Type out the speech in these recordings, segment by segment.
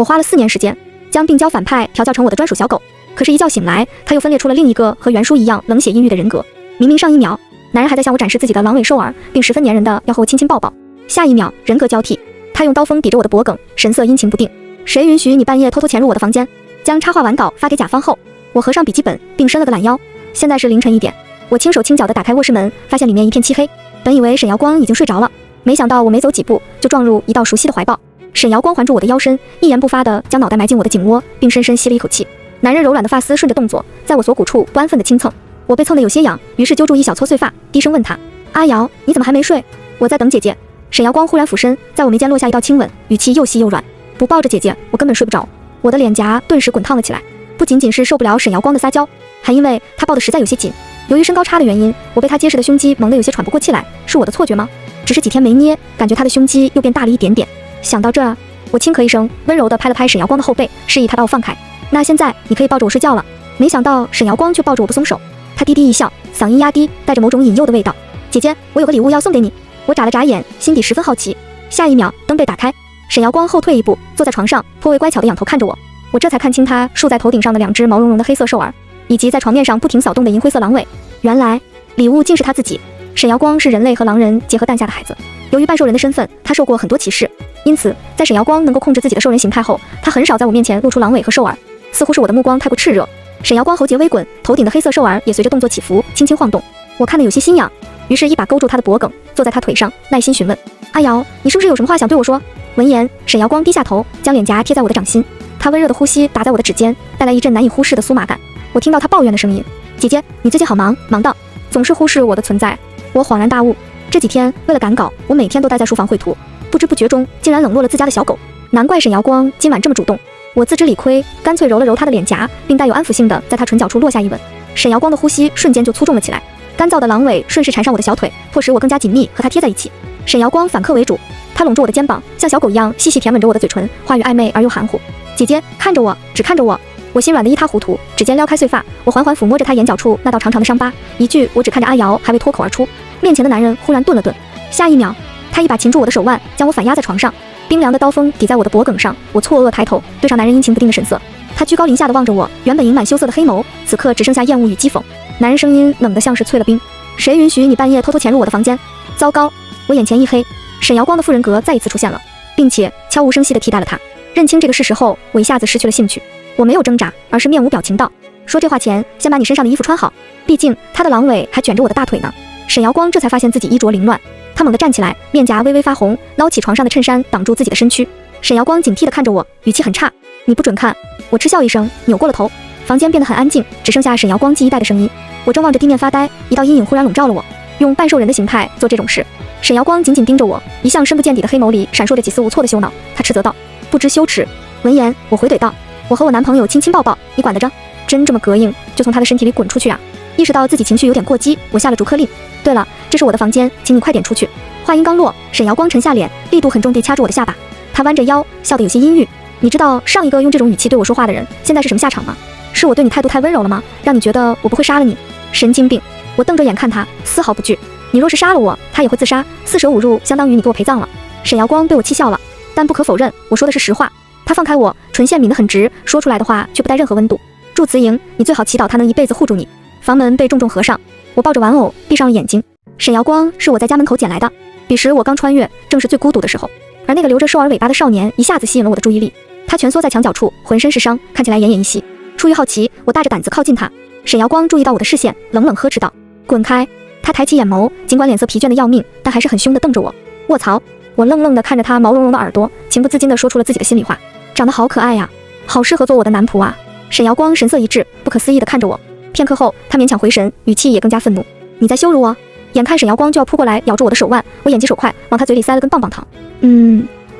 我花了4年时间，将病娇反派调教成我的专属小狗。可是，一觉醒来，他又分裂出了另一个和袁叔一样冷血阴郁的人格。明明上一秒，男人还在向我展示自己的狼尾兽耳，并十分粘人的要和我亲亲抱抱，下一秒人格交替，他用刀锋抵着我的脖颈，神色阴晴不定。谁允许你半夜偷偷潜入我的房间？将插画完稿发给甲方后，我合上笔记本，并伸了个懒腰。现在是凌晨1点，我轻手轻脚地打开卧室门，发现里面一片漆黑。本以为沈瑶光已经睡着了，没想到我没走几步就撞入一道熟悉的怀抱。沈瑶光环住我的腰身，一言不发地将脑袋埋进我的颈窝，并深深吸了一口气。男人柔软的发丝顺着动作在我锁骨处不安分地轻蹭，我被蹭得有些痒，于是揪住一小撮碎发，低声问他：阿瑶，你怎么还没睡？我在等姐姐。沈瑶光忽然俯身，在我眉间落下一道亲吻，语气又细又软。不抱着姐姐，我根本睡不着。我的脸颊顿时滚烫了起来，不仅仅是受不了沈瑶光的撒娇，还因为他抱得实在有些紧。由于身高差的原因，我被他结实的胸肌蒙得有些喘不过气来，是我的错觉吗？只是几天没捏，感觉他的胸肌又变大了一点点。想到这儿，我轻咳一声，温柔地拍了拍沈瑶光的后背，示意他把我放开。那现在你可以抱着我睡觉了。没想到沈瑶光却抱着我不松手，他低低一笑，嗓音压低，带着某种引诱的味道。姐姐，我有个礼物要送给你。我眨了眨眼，心底十分好奇。下一秒，灯被打开，沈瑶光后退一步，坐在床上，颇为乖巧地仰头看着我。我这才看清他竖在头顶上的2只毛茸茸的黑色兽耳，以及在床面上不停扫动的银灰色狼尾。原来礼物竟是他自己。沈瑶光是人类和狼人结合诞下的孩子，由于半兽人的身份，他受过很多歧视，因此在沈瑶光能够控制自己的兽人形态后，他很少在我面前露出狼尾和兽耳，似乎是我的目光太过炽热。沈瑶光喉结微滚，头顶的黑色兽耳也随着动作起伏，轻轻晃动，我看得有些心痒，于是一把勾住他的脖颈，坐在他腿上，耐心询问：阿瑶，你是不是有什么话想对我说？闻言，沈瑶光低下头，将脸颊贴在我的掌心，他温热的呼吸打在我的指尖，带来一阵难以忽视的酥麻感。我听到他抱怨的声音：姐姐，你最近好忙，忙到总是忽视我的存在。我恍然大悟，这几天为了赶稿，我每天都待在书房绘图，不知不觉中竟然冷落了自家的小狗。难怪沈瑶光今晚这么主动。我自知理亏，干脆揉了揉他的脸颊，并带有安抚性的在他唇角处落下一吻。沈瑶光的呼吸瞬间就粗重了起来，干燥的狼尾顺势缠上我的小腿，迫使我更加紧密和他贴在一起。沈瑶光反客为主，他拢住我的肩膀，像小狗一样细细舔吻着我的嘴唇，话语暧昧而又含糊。姐姐，看着我，只看着我。我心软得一塌糊涂，指尖撩开碎发，我缓缓抚摸着他眼角处那道长长的伤疤，一句我只看着阿瑶还未脱口而出。面前的男人忽然顿了顿，下一秒，他一把擒住我的手腕，将我反压在床上，冰凉的刀锋抵在我的脖颈上。我错愕抬头，对上男人阴晴不定的神色，他居高临下的望着我，原本盈满羞涩的黑眸，此刻只剩下厌恶与讥讽。男人声音冷得像是淬了冰：谁允许你半夜偷偷潜入我的房间？糟糕！我眼前一黑，沈瑶光的副人格再一次出现了，并且悄无声息地替代了他。认清这个事实后，我一下子失去了兴趣。我没有挣扎，而是面无表情道：说这话前，先把你身上的衣服穿好，毕竟他的狼尾还卷着我的大腿呢。沈瑶光这才发现自己衣着凌乱，他猛地站起来，面颊微微发红，捞起床上的衬衫挡住自己的身躯。沈瑶光警惕地看着我，语气很差：你不准看。我嗤笑一声，扭过了头。房间变得很安静，只剩下沈瑶光记忆带的声音。我正望着地面发呆，一道阴影忽然笼罩了我。用半兽人的形态做这种事。沈瑶光紧紧盯着我，一向深不见底的黑眸里闪烁着几丝无措的羞恼。他斥责道：不知羞耻。闻言，我回怼道：我和我男朋友亲亲抱抱，你管得着？真这么膈应，就从他的身体里滚出去啊！意识到自己情绪有点过激，我下了逐客令。对了，这是我的房间，请你快点出去。话音刚落，沈瑶光沉下脸，力度很重地掐住我的下巴。他弯着腰，笑得有些阴郁。你知道上一个用这种语气对我说话的人现在是什么下场吗？是我对你态度太温柔了吗？让你觉得我不会杀了你？神经病！我瞪着眼看他，丝毫不惧。你若是杀了我，他也会自杀，4舍5入相当于你给我陪葬了。沈瑶光被我气笑了，但不可否认，我说的是实话。他放开我，唇线抿得很直，说出来的话却不带任何温度。祝慈莹，你最好祈祷他能一辈子护住你。房门被重重合上，我抱着玩偶，闭上了眼睛。沈瑶光是我在家门口捡来的，彼时我刚穿越，正是最孤独的时候。而那个留着兽耳尾巴的少年一下子吸引了我的注意力，他蜷缩在墙角处，浑身是伤，看起来奄奄一息。出于好奇，我大着胆子靠近他。沈瑶光注意到我的视线，冷冷呵斥道：滚开！他抬起眼眸，尽管脸色疲倦的要命，但还是很凶地瞪着我。卧槽！我愣愣地看着他毛茸茸的耳朵，情不自禁地说出了自己的心里话：长得好可爱呀，好适合做我的男仆啊！沈瑶光神色一滞，不可思议地看着我。片刻后，他勉强回神，语气也更加愤怒：你在羞辱我？眼看沈瑶光就要扑过来咬住我的手腕，我眼疾手快，往他嘴里塞了根棒棒糖。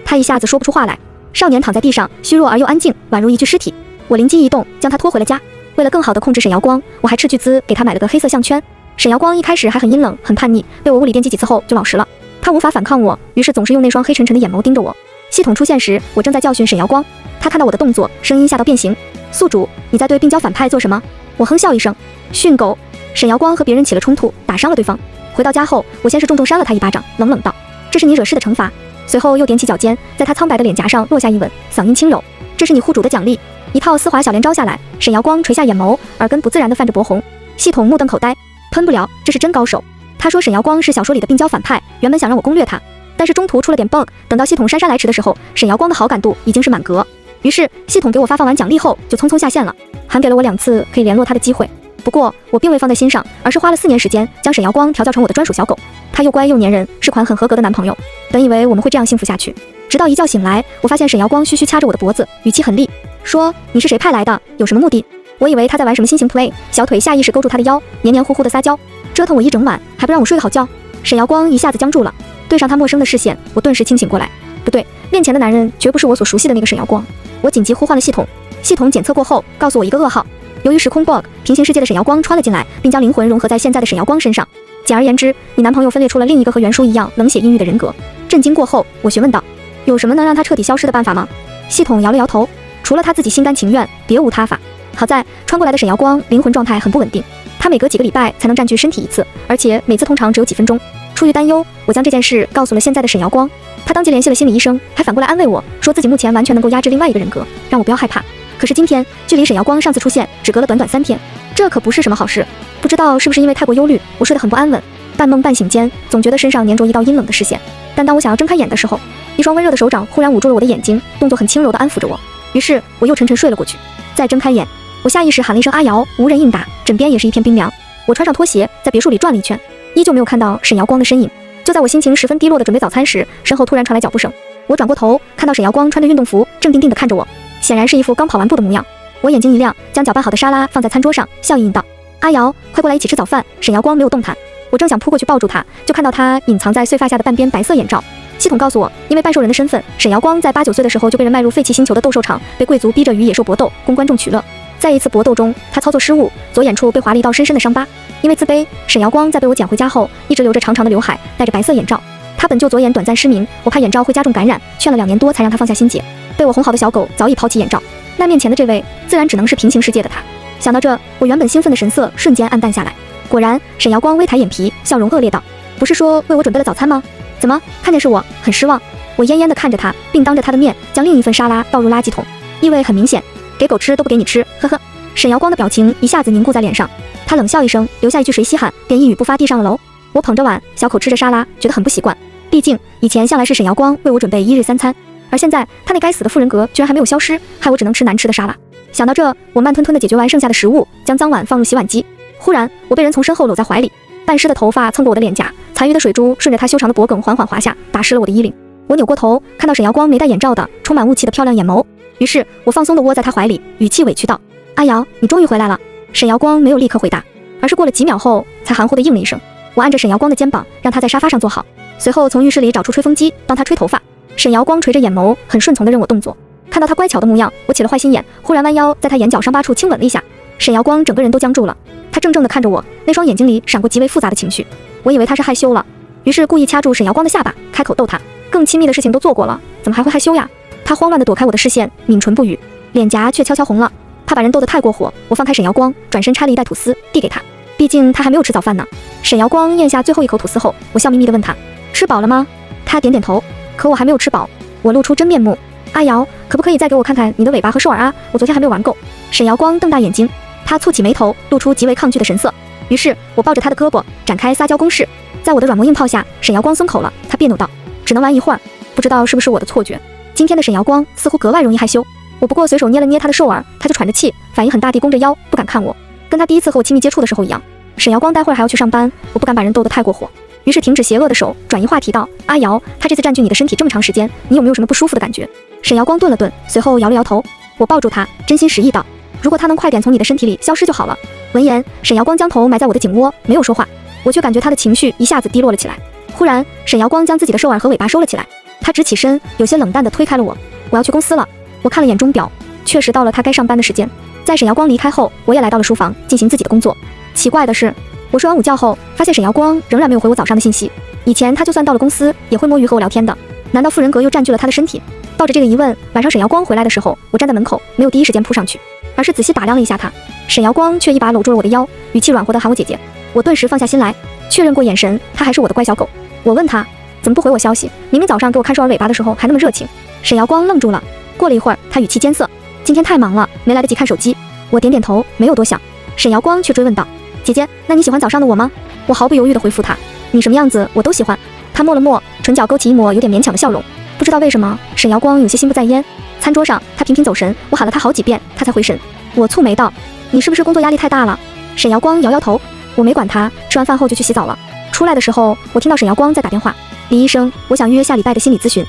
他一下子说不出话来。少年躺在地上，虚弱而又安静，宛如一具尸体。我灵机一动，将他拖回了家。为了更好地控制沈瑶光，我还斥巨资给他买了个黑色项圈。沈瑶光一开始还很阴冷，很叛逆，被我物理电击几次后就老实了。他无法反抗我，于是总是用那双黑沉沉的眼眸盯着我。系统出现时，我正在教训沈瑶光，他看到我的动作，声音吓到变形：宿主，你在对病娇反派做什么？我哼笑一声：训狗。沈瑶光和别人起了冲突，打伤了对方。回到家后，我先是重重扇了他一巴掌，冷冷道：这是你惹事的惩罚。随后又踮起脚尖，在他苍白的脸颊上落下一吻，嗓音轻柔：这是你护主的奖励。一套丝滑小连招下来，沈瑶光垂下眼眸，耳根不自然地泛着薄红。系统目瞪口呆，喷不了，这是真高手。他说沈瑶光是小说里的病娇反派，原本想让我攻略他，但是中途出了点 bug， 等到系统姗姗来迟的时候，沈瑶光的好感度已经是满格。于是系统给我发放完奖励后就匆匆下线了，还给了我2次可以联络他的机会。不过我并未放在心上，而是花了4年时间将沈瑶光调教成我的专属小狗。他又乖又粘人，是款很合格的男朋友。本以为我们会这样幸福下去，直到一觉醒来，我发现沈瑶光嘘嘘掐着我的脖子，语气很厉，说你是谁派来的，有什么目的？我以为他在玩什么新型 play， 小腿下意识勾住他的腰，黏黏糊糊的撒娇，折腾我一整晚，还不让我睡个好觉。沈瑶光一下子僵住了，对上他陌生的视线，我顿时清醒过来，不对，面前的男人绝不是我所熟悉的那个沈瑶光。我紧急呼唤了系统，系统检测过后告诉我一个噩耗，由于时空 bug， 平行世界的沈瑶光穿了进来，并将灵魂融合在现在的沈瑶光身上。简而言之，你男朋友分裂出了另一个和袁叔一样冷血阴郁的人格。震惊过后，我询问道，有什么能让他彻底消失的办法吗？系统摇了摇头，除了他自己心甘情愿，别无他法。好在穿过来的沈瑶光灵魂状态很不稳定，他每隔几个礼拜才能占据身体一次，而且每次通常只有几分钟。出于担忧，我将这件事告诉了现在的沈瑶光，他当即联系了心理医生，还反过来安慰我说自己目前完全能够压制另外一个人格，让我不要害怕。可是今天距离沈瑶光上次出现只隔了短短3天，这可不是什么好事。不知道是不是因为太过忧虑，我睡得很不安稳，半梦半醒间总觉得身上粘着一道阴冷的视线。但当我想要睁开眼的时候，一双温热的手掌忽然捂住了我的眼睛，动作很轻柔地安抚着我。于是我又沉沉睡了过去。再睁开眼，我下意识喊了一声阿瑶，无人应答，枕边也是一片冰凉。我穿上拖鞋在别墅里转了一圈，依旧没有看到沈瑶光的身影。就在我心情十分低落地准备早餐时，身后突然传来脚步声。我转过头，看到沈瑶光穿着运动服，正定定地看着我，显然是一副刚跑完步的模样。我眼睛一亮，将搅拌好的沙拉放在餐桌上，笑意引导：阿瑶，快过来一起吃早饭。沈瑶光没有动弹，我正想扑过去抱住他，就看到他隐藏在碎发下的半边白色眼罩。系统告诉我，因为半兽人的身份，沈瑶光在8、9岁的时候就被人卖入废弃星球的斗兽场，被贵族逼着与野兽搏斗，供观众取乐。在一次搏斗中，他操作失误，左眼处被划了一道深深的伤疤。因为自卑，沈瑶光在被我捡回家后，一直留着长长的刘海，戴着白色眼罩。他本就左眼短暂失明，我怕眼罩会加重感染，劝了2年多才让他放下心结。被我哄好的小狗早已抛弃眼罩，那面前的这位自然只能是平行世界的他。想到这，我原本兴奋的神色瞬间暗淡下来。果然，沈瑶光微抬眼皮，笑容恶劣道：不是说为我准备了早餐吗？怎么看见是我，很失望？我恹恹地看着他，并当着他的面将另一份沙拉倒入垃圾桶，意味很明显，给狗吃都不给你吃，呵呵。沈瑶光的表情一下子凝固在脸上，他冷笑一声，留下一句谁稀罕，便一语不发地上了楼。我捧着碗，小口吃着沙拉，觉得很不习惯。毕竟以前向来是沈瑶光为我准备1日3餐，而现在他那该死的副人格居然还没有消失，害我只能吃难吃的沙拉。想到这，我慢吞吞地解决完剩下的食物，将脏碗放入洗碗机。忽然，我被人从身后搂在怀里，半湿的头发蹭过我的脸颊，残余的水珠顺着他修长的脖颈缓缓滑下，打湿了我的衣领。我扭过头，看到沈瑶光没戴眼罩的充满雾气的漂亮眼眸，于是我放松地窝在他怀里，语气委屈道：阿瑶，你终于回来了。沈瑶光没有立刻回答，而是过了几秒后才含糊地应了一声。我按着沈瑶光的肩膀，让他在沙发上坐好，随后从浴室里找出吹风机帮他吹头发。沈瑶光垂着眼眸，很顺从地任我动作。看到他乖巧的模样，我起了坏心眼，忽然弯腰在他眼角伤疤处轻吻了一下。沈瑶光整个人都僵住了，他怔怔地看着我，那双眼睛里闪过极为复杂的情绪。我以为他是害羞了，于是故意掐住沈瑶光的下巴，开口逗他：更亲密的事情都做过了，怎么还会害羞呀？他慌乱地躲开我的视线，抿唇不语，脸颊却悄悄红了。怕把人逗得太过火，我放开沈瑶光，转身拆了一袋吐司递给他，毕竟他还没有吃早饭呢。沈瑶光咽下最后一口吐司后，我笑眯眯地问他：吃饱了吗？他点点头，可我还没有吃饱。我露出真面目：阿瑶，可不可以再给我看看你的尾巴和兽耳啊？我昨天还没有玩够。沈瑶光瞪大眼睛，他蹙起眉头，露出极为抗拒的神色。于是我抱着他的胳膊展开撒娇攻势，在我的软磨硬泡下，沈瑶光松口了，他别扭道：只能玩一会儿。不知道是不是我的错觉，今天的沈瑶光似乎格外容易害羞。我不过随手捏了捏他的兽耳，他就喘着气，反应很大地弓着腰，不敢看我，跟他第一次和我亲密接触的时候一样。沈瑶光待会儿还要去上班，我不敢把人逗得太过火，于是停止邪恶的手，转移话题道：阿瑶，他这次占据你的身体这么长时间，你有没有什么不舒服的感觉？沈瑶光顿了顿，随后摇了摇头。我抱住他，真心实意道：如果他能快点从你的身体里消失就好了。闻言，沈瑶光将头埋在我的颈窝，没有说话，我却感觉他的情绪一下子低落了起来。忽然，沈瑶光将自己的兽耳和尾巴收了起来，他直起身，有些冷淡地推开了我。我要去公司了。我看了眼钟表，确实到了他该上班的时间。在沈瑶光离开后，我也来到了书房进行自己的工作。奇怪的是，我睡完午觉后，发现沈瑶光仍然没有回我早上的信息。以前他就算到了公司，也会摸鱼和我聊天的，难道副人格又占据了他的身体？抱着这个疑问，晚上沈瑶光回来的时候，我站在门口，没有第一时间扑上去，而是仔细打量了一下他。沈瑶光却一把搂住了我的腰，语气软和地喊我姐姐。我顿时放下心来，确认过眼神，他还是我的乖小狗。我问他怎么不回我消息，明明早上给我看兽耳尾巴的时候还那么热情。沈瑶光愣住了，过了一会儿，他语气艰涩，今天太忙了，没来得及看手机。我点点头，没有多想。沈瑶光却追问道，姐姐，那你喜欢早上的我吗？我毫不犹豫地回复他，你什么样子我都喜欢。他默了默，唇角勾起一抹有点勉强的笑容。不知道为什么，沈瑶光有些心不在焉。餐桌上，他频频走神，我喊了他好几遍，他才回神。我蹙眉道，你是不是工作压力太大了？沈瑶光摇摇头，我没管他，吃完饭后就去洗澡了。出来的时候，我听到沈瑶光在打电话，李医生，我想预约下礼拜的心理咨询。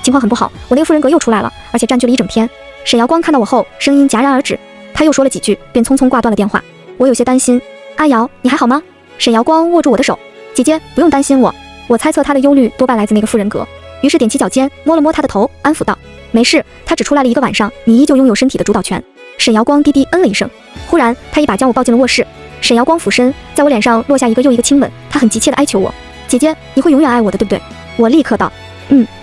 情况很不好，我那个妇人格又出来了，而且占据了一整天。沈瑶光看到我后，声音戛然而止，他又说了几句，便匆匆挂断了电话。我有些担心，阿瑶，你还好吗？沈瑶光握住我的手，姐姐不用担心我。我猜测他的忧虑多半来自那个妇人格，于是踮起脚尖摸了摸他的头，安抚道，没事，他只出来了一个晚上，你依旧拥有身体的主导权。沈瑶光低低嗯了一声，忽然他一把将我抱进了卧室。沈瑶光俯身在我脸上落下一个又一个亲吻，他很急切地哀求我，姐姐，你会永远爱我的，对不对？我立刻道，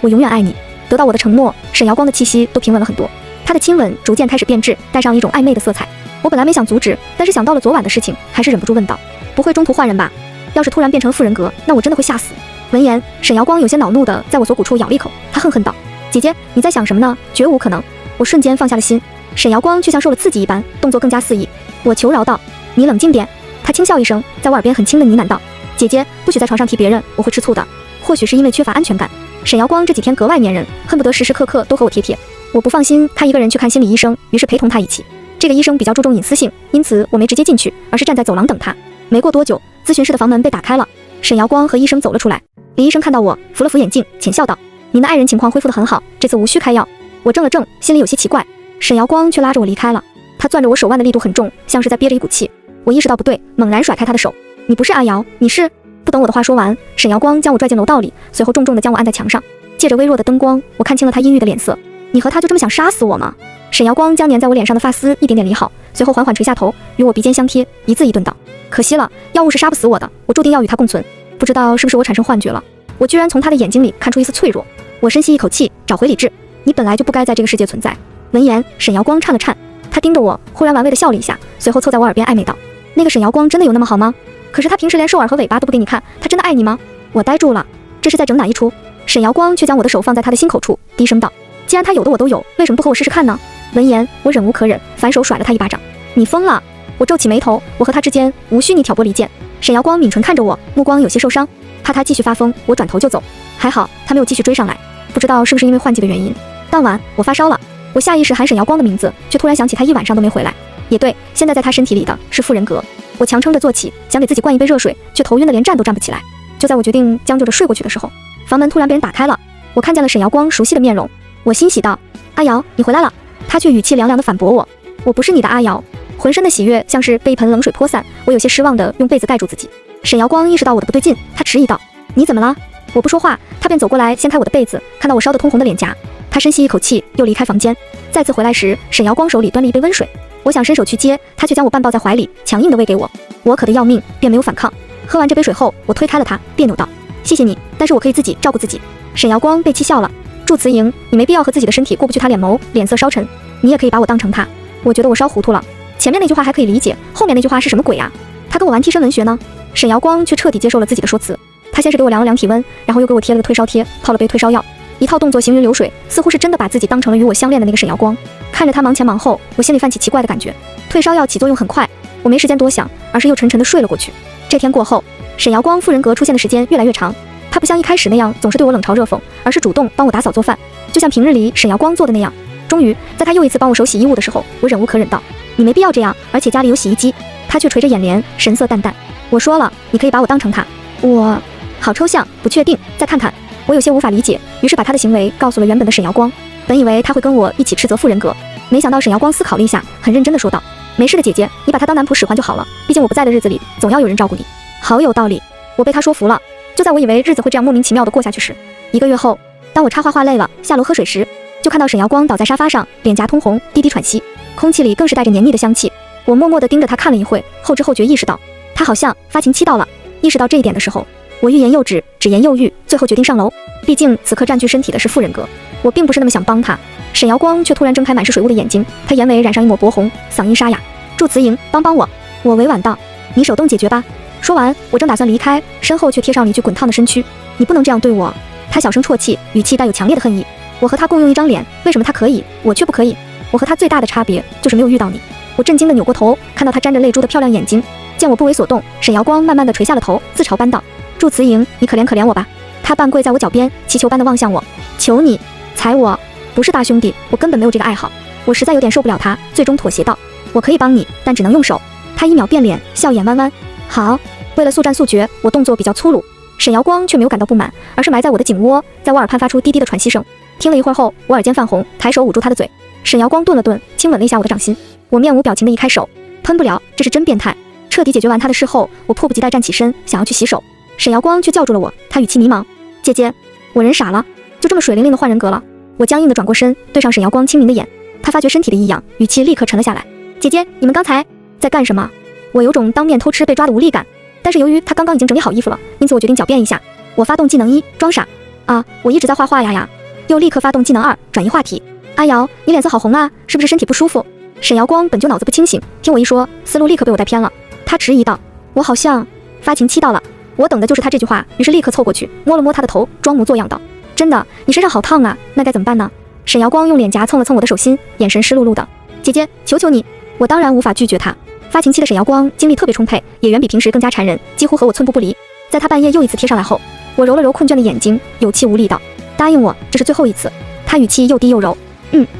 我永远爱你。得到我的承诺，沈瑶光的气息都平稳了很多，他的亲吻逐渐开始变质，带上一种暧昧的色彩。我本来没想阻止，但是想到了昨晚的事情，还是忍不住问道，不会中途换人吧？要是突然变成了妇人格，那我真的会吓死。闻言，沈瑶光有些恼怒地在我锁骨处咬了一口，他恨恨道，姐姐，你在想什么呢？绝无可能。我瞬间放下了心。沈瑶光却像受了刺激一般，动作更加肆意。我求饶道，你冷静点。他轻笑一声，在我耳边很轻地呢喃道，姐姐，不许在床上提别人，我会吃醋的。或许是因为缺乏安全感，沈瑶光这几天格外粘人，恨不得时时刻刻都和我贴贴。我不放心他一个人去看心理医生，于是陪同他一起。这个医生比较注重隐私性，因此我没直接进去，而是站在走廊等他。没过多久，咨询室的房门被打开了，沈瑶光和医生走了出来。李医生看到我，扶了扶眼镜，浅笑道，您的爱人情况恢复得很好，这次无需开药。我怔了怔，心里有些奇怪。沈瑶光却拉着我离开了，他攥着我手腕的力度很重，像是在憋着一股气。我意识到不对，猛然甩开他的手。你不是阿瑶，你是……不等我的话说完，沈瑶光将我拽进楼道里，随后重重地将我按在墙上。借着微弱的灯光，我看清了他阴郁的脸色。你和他就这么想杀死我吗？沈瑶光将粘在我脸上的发丝一点点理好，随后缓缓垂下头，与我鼻尖相贴，一字一顿道，可惜了，药物是杀不死我的，我注定要与他共存。不知道是不是我产生幻觉了，我居然从他的眼睛里看出一丝脆弱。我深吸一口气，找回理智，你本来就不该在这个世界存在。闻言，沈瑶光颤了颤，他盯着我，忽然玩味地笑了一下，随后凑在我耳边暧昧道，那个沈瑶光真的有那么好吗？可是他平时连兽耳和尾巴都不给你看，他真的爱你吗？我呆住了，这是在整哪一出？沈瑶光却将我的手放在他的心口处，低声道，既然他有的我都有，为什么不和我试试看呢？闻言，我忍无可忍，反手甩了他一巴掌。你疯了！我皱起眉头，我和他之间无需你挑拨离间。沈瑶光抿唇看着我，目光有些受伤，怕他继续发疯，我转头就走。还好他没有继续追上来，不知道是不是因为换季的原因。当晚我发烧了，我下意识喊沈瑶光的名字，却突然想起他一晚上都没回来。也对，现在在他身体里的是妇人格。我强撑着坐起，想给自己灌一杯热水，却头晕得连站都站不起来。就在我决定将就着睡过去的时候，房门突然被人打开了，我看见了沈瑶光熟悉的面容。我欣喜道，阿瑶，你回来了。他却语气凉凉地反驳我，我不是你的阿瑶。浑身的喜悦像是被一盆冷水泼散，我有些失望地用被子盖住自己。沈瑶光意识到我的不对劲，他迟疑道，你怎么了？我不说话，他便走过来掀开我的被子，看到我烧得通红的脸颊，他深吸一口气，又离开房间。再次回来时，沈瑶光手里端了一杯温水，我想伸手去接，他却将我半抱在怀里，强硬地喂给我。我渴得要命，便没有反抗。喝完这杯水后，我推开了他，别扭道，谢谢你，但是我可以自己照顾自己。沈瑶光被气笑了，祝慈莹，你没必要和自己的身体过不去。他脸眸脸色稍沉，你也可以把我当成他。我觉得我烧糊涂了，前面那句话还可以理解，后面那句话是什么鬼啊？他跟我玩替身文学呢？沈瑶光却彻底接受了自己的说辞，他先是给我量了量体温，然后又给我贴了个退烧贴，泡了杯退烧药，一套动作行云流水，似乎是真的把自己当成了与我相恋的那个沈瑶光。看着他忙前忙后，我心里泛起奇怪的感觉。退烧药起作用很快，我没时间多想，而是又沉沉地睡了过去。这天过后，沈瑶光妇人格出现的时间越来越长，他不像一开始那样总是对我冷嘲热讽，而是主动帮我打扫做饭，就像平日里沈瑶光做的那样。终于在他又一次帮我手洗衣物的时候，我忍无可忍道，你没必要这样，而且家里有洗衣机。他却垂着眼帘，神色淡淡，我说了，你可以把我当成他。我好抽象，不确定，再看看。我有些无法理解，于是把他的行为告诉了原本的沈瑶光。本以为他会跟我一起斥责妇人格，没想到沈瑶光思考了一下，很认真地说道，没事的姐姐，你把他当男仆使唤就好了，毕竟我不在的日子里总要有人照顾你。好有道理，我被他说服了。就在我以为日子会这样莫名其妙地过下去时，1个月后，当我插花花累了下楼喝水时，就看到沈瑶光倒在沙发上，脸颊通红，低低喘息，空气里更是带着黏腻的香气。我默默地盯着他看了一会，后知后觉意识到他好像发情期到了。意识到这一点的时候，我欲言又止，止言又欲，最后决定上楼。毕竟此刻占据身体的是妇人格，我并不是那么想帮他。沈瑶光却突然睁开满是水雾的眼睛，他眼尾染上一抹薄红，嗓音沙哑，祝慈莹，帮帮我。我委婉道，你手动解决吧。说完，我正打算离开，身后却贴上了一具滚烫的身躯，你不能这样对我。他小声啜泣，语气带有强烈的恨意。我和他共用一张脸，为什么他可以，我却不可以？我和他最大的差别就是没有遇到你。我震惊地扭过头，看到他沾着泪珠的漂亮眼睛。见我不为所动，沈瑶光慢慢地垂下了头，自嘲般道：“祝慈莹，你可怜可怜我吧。”他半跪在我脚边，祈求般地望向我：“求你，踩我！不是大兄弟，我根本没有这个爱好。”我实在有点受不了他，最终妥协道：“我可以帮你，但只能用手。”他1秒变脸，笑眼弯弯：“好。”为了速战速决，我动作比较粗鲁。沈瑶光却没有感到不满，而是埋在我的颈窝，在我耳畔发出低低的喘息声。听了一会儿后，我耳尖泛红，抬手捂住他的嘴。沈瑶光顿了顿，亲吻了一下我的掌心。我面无表情地一开手，喷不了，这是真变态。彻底解决完他的事后，我迫不及待站起身，想要去洗手。沈瑶光却叫住了我，他语气迷茫：“姐姐。”我人傻了，就这么水灵灵的换人格了。我僵硬地转过身，对上沈瑶光清明的眼。他发觉身体的异样，语气立刻沉了下来：“姐姐，你们刚才在干什么？”我有种当面偷吃被抓的无力感，但是由于他刚刚已经整理好衣服了，因此我决定狡辩一下。我发动技能1，装傻。啊，我一直在画画呀。又立刻发动技能2，转移话题。阿瑶，你脸色好红啊，是不是身体不舒服？沈瑶光本就脑子不清醒，听我一说，思路立刻被我带偏了。他迟疑道：“我好像发情期到了。”我等的就是他这句话，于是立刻凑过去摸了摸他的头，装模作样道：“真的，你身上好烫啊，那该怎么办呢？”沈瑶光用脸颊蹭了蹭我的手心，眼神湿漉漉的：“姐姐，求求你！”我当然无法拒绝他。发情期的沈瑶光精力特别充沛，也远比平时更加缠人，几乎和我寸步不离。在他半夜又一次贴上来后，我揉了揉困倦的眼睛，有气无力道：“答应我，这是最后一次。”他语气又低又柔：“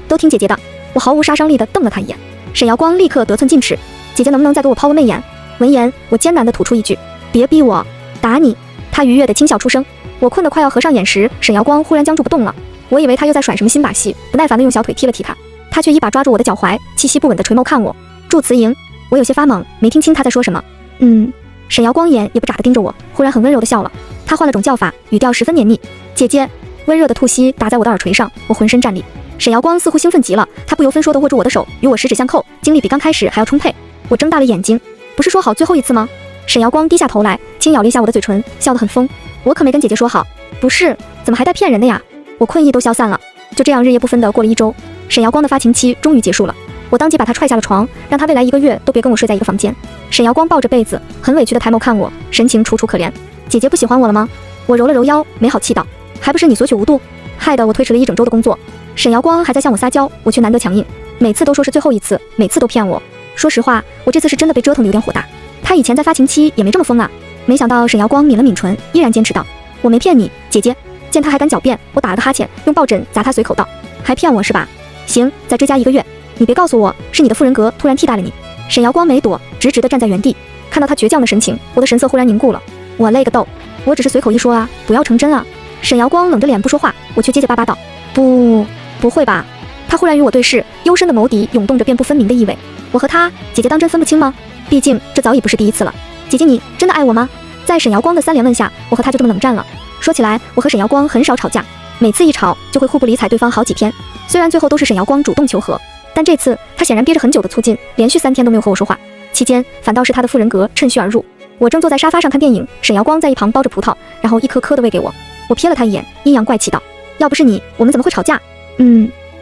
都听姐姐的。”我毫无杀伤力地瞪了他一眼。沈瑶光立刻得寸进尺：“姐姐能不能再给我抛个媚眼？”闻言，我艰难地吐出一句：“别逼我，打你。”他愉悦地轻笑出声。我困得快要合上眼时，沈瑶光忽然僵住不动了。我以为他又在甩什么新把戏，不耐烦地用小腿踢了踢他，他却一把抓住我的脚踝，气息不稳地垂眸看我。祝慈莹，我有些发懵，没听清他在说什么。沈瑶光眼也不眨地盯着我，忽然很温柔地笑了。他换了种叫法，语调十分黏腻：“姐姐。”温热的吐息打在我的耳垂上，我浑身战栗。沈瑶光似乎兴奋极了，他不由分说地握住我的手，与我十指相扣，精力比刚开始还要充沛。我睁大了眼睛：“不是说好最后一次吗？”沈瑶光低下头来，轻咬了一下我的嘴唇，笑得很疯：“我可没跟姐姐说好。”“不是，怎么还带骗人的呀？”我困意都消散了。就这样日夜不分地过了1周，沈瑶光的发情期终于结束了。我当即把他踹下了床，让他未来1个月都别跟我睡在一个房间。沈瑶光抱着被子，很委屈地抬眸看我，神情楚楚可怜：“姐姐不喜欢我了吗？”我揉了揉腰，没好气道：“还不是你索取无度，害得我推迟了1整周的工作。”沈瑶光还在向我撒娇，我却难得强硬，每次都说是最后一次，每次都骗我。说实话，我这次是真的被折腾得有点火大。他以前在发情期也没这么疯啊。没想到沈瑶光抿了抿唇，依然坚持道：“我没骗你，姐姐。”见他还敢狡辩，我打了个哈欠，用抱枕砸他，随口道：“还骗我是吧？行，再追加1个月。你别告诉我是你的副人格突然替代了你。”沈瑶光没躲，直直地站在原地。看到他倔强的神情，我的神色忽然凝固了。我勒个豆，我只是随口一说啊，不要成真啊。沈瑶光冷着脸不说话，我却结结巴巴道：“不会吧？”他忽然与我对视，幽深的眸底涌动着辨不分明的意味。我和他，姐姐当真分不清吗？毕竟这早已不是第一次了。姐姐，你真的爱我吗？在沈瑶光的3连问下，我和他就这么冷战了。说起来，我和沈瑶光很少吵架，每次一吵就会互不理睬对方好几天。虽然最后都是沈瑶光主动求和，但这次他显然憋着很久的促进，连续3天都没有和我说话。期间反倒是他的副人格趁虚而入。我正坐在沙发上看电影，沈瑶光在一旁剥着葡萄，然后一颗颗的喂给我。我瞥了他一眼，阴阳怪气道：“要不是你，我们怎么会吵架？”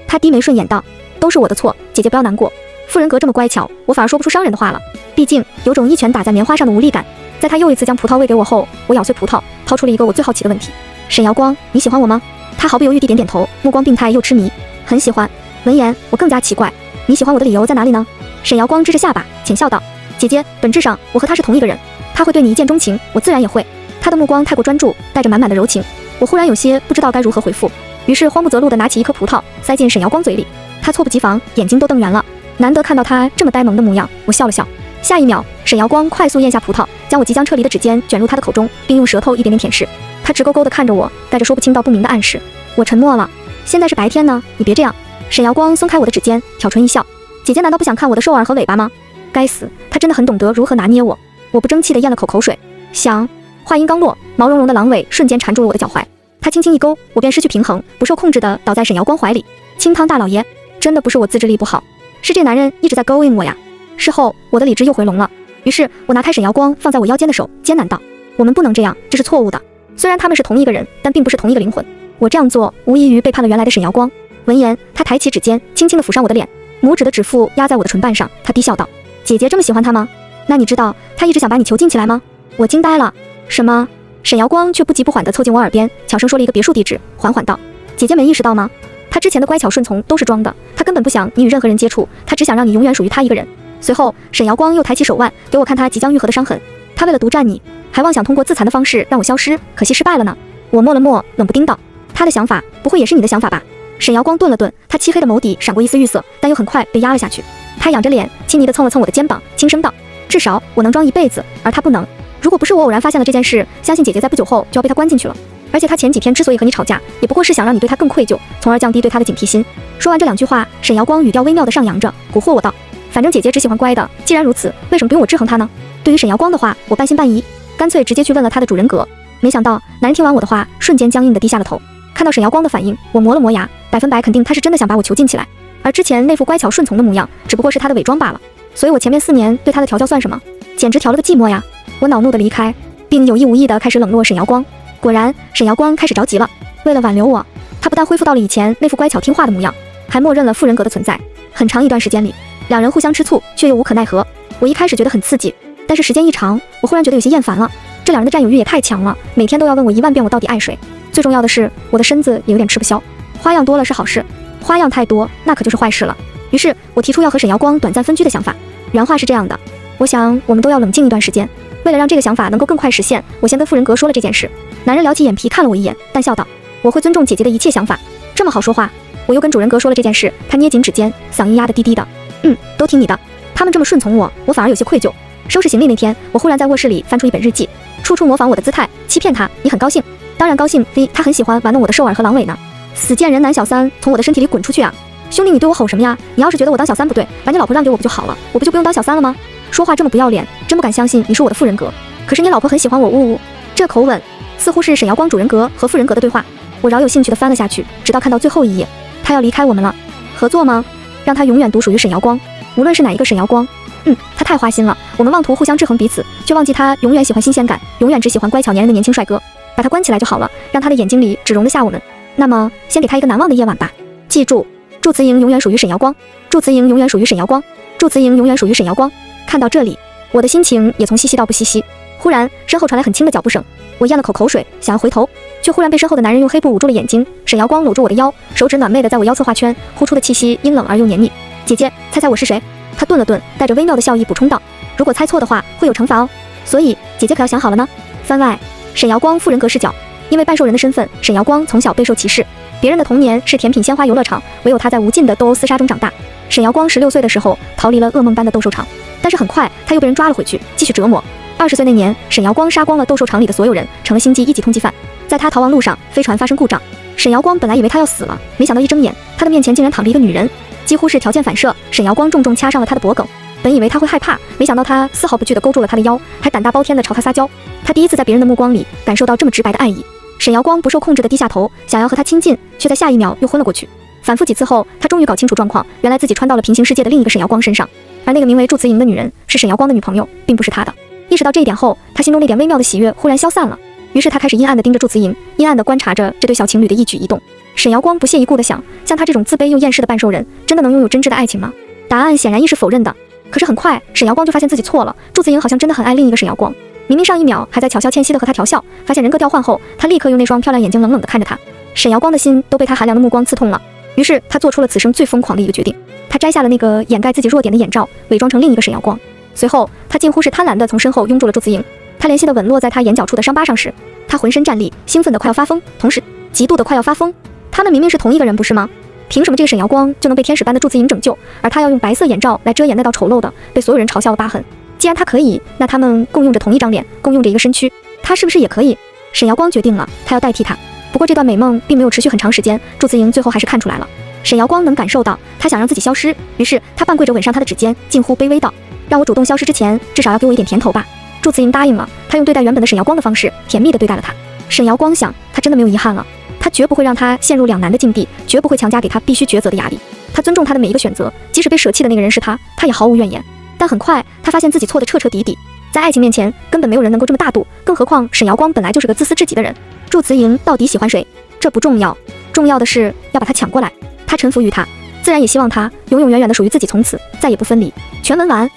他低眉顺眼道：“都是我的错，姐姐不要难过。”副人格这么乖巧，我反而说不出伤人的话了。毕竟有种一拳打在棉花上的无力感。在他又一次将葡萄喂给我后，我咬碎葡萄，掏出了一个我最好奇的问题：“沈瑶光，你喜欢我吗？”他毫不犹豫地点点头，目光病态又痴迷：“很喜欢。”闻言，我更加奇怪：“你喜欢我的理由在哪里呢？”沈瑶光支着下巴，浅笑道：“姐姐，本质上我和他是同一个人，他会对你一见钟情，我自然也会。”他的目光太过专注，带着满满的柔情，我忽然有些不知道该如何回复，于是慌不择路地拿起一颗葡萄塞进沈瑶光嘴里。他猝不及防，眼睛都瞪圆了。难得看到他这么呆萌的模样，我笑了笑。下一秒，沈瑶光快速咽下葡萄，将我即将撤离的指尖卷入他的口中，并用舌头一点点舔舐。他直勾勾地看着我，带着说不清道不明的暗示。我沉默了。现在是白天呢，你别这样。沈瑶光松开我的指尖，挑唇一笑：“姐姐难道不想看我的兽耳和尾巴吗？”该死，他真的很懂得如何拿捏我。我不争气地咽了口口水，想。话音刚落，毛茸茸的狼尾瞬间缠住了我的脚踝。他轻轻一勾，我便失去平衡，不受控制地倒在沈瑶光怀里。清汤大老爷，真的不是我自制力不好，是这男人一直在勾引我呀。事后我的理智又回笼了，于是我拿开沈瑶光放在我腰间的手，艰难道：“我们不能这样，这是错误的。虽然他们是同一个人，但并不是同一个灵魂。我这样做无异于背叛了原来的沈瑶光。”闻言，他抬起指尖，轻轻地抚上我的脸，拇指的指腹压在我的唇瓣上。他低笑道：“姐姐这么喜欢他吗？那你知道他一直想把你囚禁起来吗？”我惊呆了。什么？沈瑶光却不急不缓地凑近我耳边，悄声说了一个别墅地址，缓缓道：“姐姐没意识到吗？他之前的乖巧顺从都是装的，他根本不想你与任何人接触，他只想让你永远属于他一个人。随后，沈瑶光又抬起手腕，给我看他即将愈合的伤痕。他为了独占你，还妄想通过自残的方式让我消失，可惜失败了呢。我摸了摸，冷不丁道：“他的想法不会也是你的想法吧？”沈瑶光顿了顿，他漆黑的眸底闪过一丝欲色，但又很快被压了下去。他仰着脸，亲昵地蹭了蹭我的肩膀，轻声道：“至少我能装一辈子，而他不能。如果不是我偶然发现了这件事，相信姐姐在不久后就要被他关进去了。而且他前几天之所以和你吵架，也不过是想让你对他更愧疚，从而降低对他的警惕心。”说完这两句话，沈瑶光语调微妙地上扬着，蛊惑我道：“反正姐姐只喜欢乖的，既然如此，为什么不用我制衡他呢？”对于沈瑶光的话，我半信半疑，干脆直接去问了他的主人格。没想到男人听完我的话，瞬间僵硬地低下了头。看到沈瑶光的反应，我磨了磨牙，100%肯定他是真的想把我囚禁起来，而之前那副乖巧顺从的模样，只不过是他的伪装罢了。所以我前面4年对他的调教算什么？简直调了个寂寞呀！我恼怒地离开，并有意无意地开始冷落沈瑶光。果然，沈瑶光开始着急了。为了挽留我，他不但恢复到了以前那副乖巧听话的模样，还默认了副人格的存在。很长一段时间里，两人互相吃醋，却又无可奈何。我一开始觉得很刺激，但是时间一长，我忽然觉得有些厌烦了。这两人的占有欲也太强了，每天都要问我1万遍我到底爱谁。最重要的是，我的身子也有点吃不消。花样多了是好事，花样太多那可就是坏事了。于是我提出要和沈瑶光短暂分居的想法。原话是这样的：我想我们都要冷静一段时间。为了让这个想法能够更快实现，我先跟副人格说了这件事。男人撩起眼皮看了我一眼，淡笑道：“我会尊重姐姐的一切想法。”这么好说话。我又跟主人格说了这件事，他捏紧指尖，嗓音压得低低的：“都听你的。”他们这么顺从我，我反而有些愧疚。收拾行李那天，我忽然在卧室里翻出一本日记，处处模仿我的姿态，欺骗他。你很高兴？当然高兴。他很喜欢玩弄我的兽耳和狼尾呢。死贱人男小三，从我的身体里滚出去啊！兄弟，你对我吼什么呀？你要是觉得我当小三不对，把你老婆让给我不就好了？我不就不用当小三了吗？说话这么不要脸，真不敢相信你是我的副人格。可是你老婆很喜欢我，呜呜。这口吻似乎是沈瑶光主人格和副人格的对话。我饶有兴趣地翻了下去，直到看到最后一页。他要离开我们了，合作吗？让他永远独属于沈瑶光，无论是哪一个沈瑶光。他太花心了。我们妄图互相制衡彼此，却忘记他永远喜欢新鲜感，永远只喜欢乖巧粘人的年轻帅哥。把他关起来就好了，让他的眼睛里只容得下我们。那么，先给他一个难忘的夜晚吧。记住，祝慈莹永远属于沈瑶光，祝慈莹永远属于沈瑶光，祝慈莹永远属于沈瑶光。看到这里，我的心情也从稀稀到不稀稀。忽然，身后传来很轻的脚步声，我咽了口口水，想要回头，却忽然被身后的男人用黑布捂住了眼睛。沈瑶光搂住我的腰，手指暖媚的在我腰侧画圈，呼出的气息阴冷而又黏腻。姐姐，猜猜我是谁？他顿了顿，带着微妙的笑意补充道：“如果猜错的话，会有惩罚哦。所以姐姐可要想好了呢。”番外，沈瑶光副人格视角。因为半兽人的身份，沈瑶光从小备受歧视，别人的童年是甜品鲜花游乐场，唯有他在无尽的斗殴厮杀中长大。沈瑶光16岁的时候逃离了噩梦般的斗兽场，但是很快他又被人抓了回去，继续折磨。20岁那年，沈瑶光杀光了斗兽场里的所有人，成了星际1级通缉犯。在他逃亡路上，飞船发生故障，沈瑶光本来以为他要死了，没想到一睁眼，他的面前竟然躺着一个女人，几乎是条件反射。沈瑶光重重掐上了他的脖颈，本以为他会害怕，没想到他丝毫不惧地勾住了他的腰，还胆大包天地朝他撒娇。他第一次在别人的目光里感受到这么直白的爱意。沈瑶光不受控制地低下头，想要和他亲近，却在下一秒又昏了过去。反复几次后，他终于搞清楚状况，原来自己穿到了平行世界的另一个沈瑶光身上，而那个名为祝慈莹的女人是沈瑶光的女朋友，并不是他的。意识到这一点后，他心中那点微妙的喜悦忽然消散了。于是他开始阴暗地盯着祝慈莹，阴暗地观察着这对小情侣的一举一动。沈瑶光不屑一顾地想，像他这种自卑又厌世的半兽人，真的能拥有真挚的爱情吗？答案显然亦是否认的。可是很快，沈瑶光就发现自己错了，祝慈莹好像真的很爱另一个沈瑶光。明明上一秒还在巧笑倩兮地和他调笑，发现人格调换后，他立刻用那双漂亮眼睛冷冷地看着他。沈瑶光的心都被他寒凉的目光刺痛了。于是他做出了此生最疯狂的一个决定，他摘下了那个掩盖自己弱点的眼罩，伪装成另一个沈瑶光。随后他近乎是贪婪地从身后拥住了祝慈莹。他怜惜地吻落在他眼角处的伤疤上时，他浑身战栗，兴奋得快要发疯，同时极度的快要发疯。他们明明是同一个人，不是吗？凭什么这个沈瑶光就能被天使般的祝慈莹拯救，而他要用白色眼罩来遮掩那道丑陋的被所有人嘲笑的疤痕？既然他可以，那他们共用着同一张脸，共用着一个身躯，他是不是也可以？沈瑶光决定了，他要代替他。不过这段美梦并没有持续很长时间，祝慈莹最后还是看出来了。沈瑶光能感受到他想让自己消失，于是他半跪着吻上他的指尖，近乎卑微道：“让我主动消失之前，至少要给我一点甜头吧。”祝慈莹答应了，他用对待原本的沈瑶光的方式，甜蜜地对待了他。沈瑶光想，他真的没有遗憾了，他绝不会让他陷入两难的境地，绝不会强加给他必须抉择的压力。他尊重他的每一个选择，即使被舍弃的那个人是他，他也毫无怨言。但很快，他发现自己错得彻彻底底，在爱情面前，根本没有人能够这么大度，更何况沈瑶光本来就是个自私至极的人。祝慈莹到底喜欢谁？这不重要，重要的是要把他抢过来。他臣服于他，自然也希望他永永远远的属于自己，从此再也不分离。全文完。